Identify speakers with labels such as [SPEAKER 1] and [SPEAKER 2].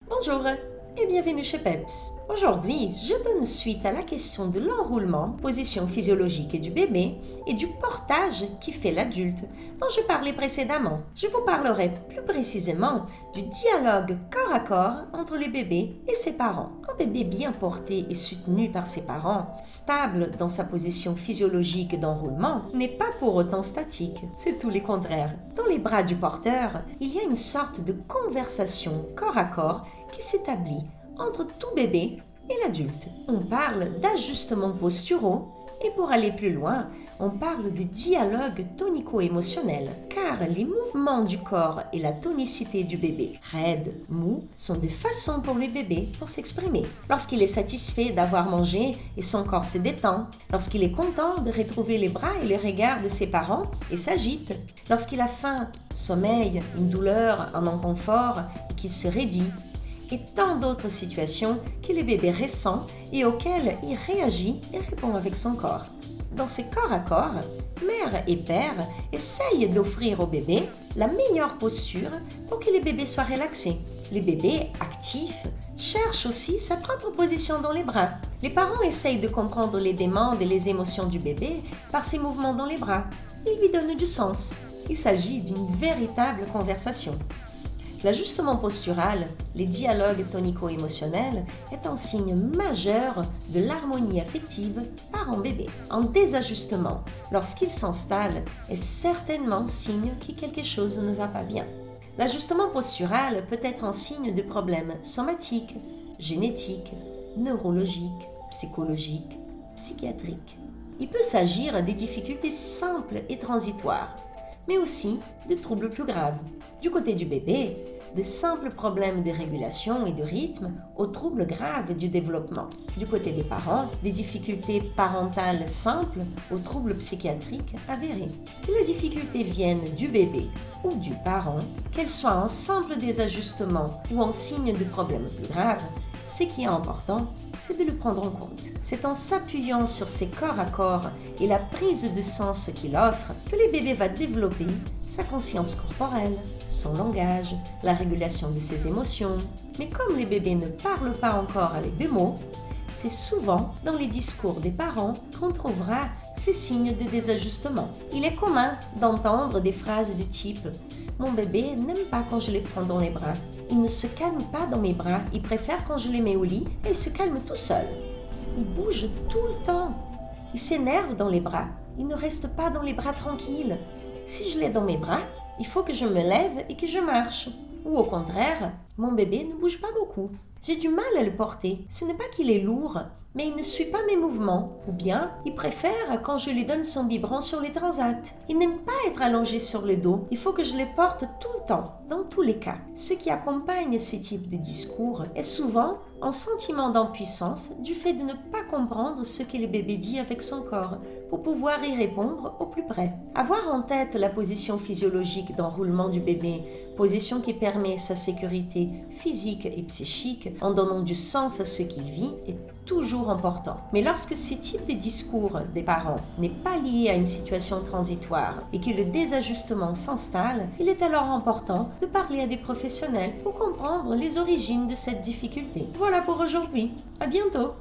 [SPEAKER 1] Bonjour et bienvenue chez Peps. Aujourd'hui, je donne suite à la question de l'enroulement, position physiologique du bébé et du portage qui fait l'adulte dont je parlais précédemment. Je vous parlerai plus précisément du dialogue corps à corps entre le bébé et ses parents. Un bébé bien porté et soutenu par ses parents, stable dans sa position physiologique d'enroulement, n'est pas pour autant statique. C'est tout le contraire. Dans les bras du porteur, il y a une sorte de conversation corps à corps qui s'établit entre tout bébé et l'adulte. On parle d'ajustements posturaux et pour aller plus loin, on parle de dialogue tonico-émotionnel car les mouvements du corps et la tonicité du bébé, raide, mou, sont des façons pour le bébé pour s'exprimer. Lorsqu'il est satisfait d'avoir mangé et son corps se détend, lorsqu'il est content de retrouver les bras et le regard de ses parents et s'agite, lorsqu'il a faim, sommeil, une douleur, un inconfort et qu'il se raidit, et tant d'autres situations que le bébé ressent et auxquelles il réagit et répond avec son corps. Dans ces corps à corps, mère et père essayent d'offrir au bébé la meilleure posture pour que le bébé soit relaxé. Le bébé, actif, cherche aussi sa propre position dans les bras. Les parents essayent de comprendre les demandes et les émotions du bébé par ses mouvements dans les bras. Ils lui donnent du sens. Il s'agit d'une véritable conversation. L'ajustement postural, les dialogues tonico-émotionnels, est un signe majeur de l'harmonie affective parent-bébé. Un désajustement, lorsqu'il s'installe, est certainement signe que quelque chose ne va pas bien. L'ajustement postural peut être un signe de problèmes somatiques, génétiques, neurologiques, psychologiques, psychiatriques. Il peut s'agir des difficultés simples et transitoires, mais aussi de troubles plus graves. Du côté du bébé, de simples problèmes de régulation et de rythme aux troubles graves du développement. Du côté des parents, des difficultés parentales simples aux troubles psychiatriques avérés. Que la difficulté vienne du bébé ou du parent, qu'elle soit un simple désajustement ou un signe de problème plus grave, ce qui est important, c'est de le prendre en compte. C'est en s'appuyant sur ses corps à corps et la prise de sens qu'il offre que le bébé va développer sa conscience corporelle, son langage, la régulation de ses émotions. Mais comme les bébés ne parlent pas encore avec des mots, c'est souvent dans les discours des parents qu'on trouvera ces signes de désajustement. Il est commun d'entendre des phrases du type « Mon bébé n'aime pas quand je le prends dans les bras. Il ne se calme pas dans mes bras. Il préfère quand je le mets au lit et il se calme tout seul. Il bouge tout le temps. Il s'énerve dans les bras. Il ne reste pas dans les bras tranquille. Si je l'ai dans mes bras, il faut que je me lève et que je marche. Ou au contraire, mon bébé ne bouge pas beaucoup. J'ai du mal à le porter. Ce n'est pas qu'il est lourd, mais il ne suit pas mes mouvements. Ou bien, il préfère quand je lui donne son biberon sur les transats. Il n'aime pas être allongé sur le dos. Il faut que je le porte tout le temps, dans tous les cas. Ce qui accompagne ces types de discours est souvent un sentiment d'impuissance du fait de ne pas comprendre ce que le bébé dit avec son corps pour pouvoir y répondre au plus près. Avoir en tête la position physiologique d'enroulement du bébé, position qui permet sa sécurité physique et psychique en donnant du sens à ce qu'il vit, est toujours important. Mais lorsque ce type de discours des parents n'est pas lié à une situation transitoire et que le désajustement s'installe, il est alors important de parler à des professionnels pour comprendre les origines de cette difficulté. Voilà pour aujourd'hui. À bientôt!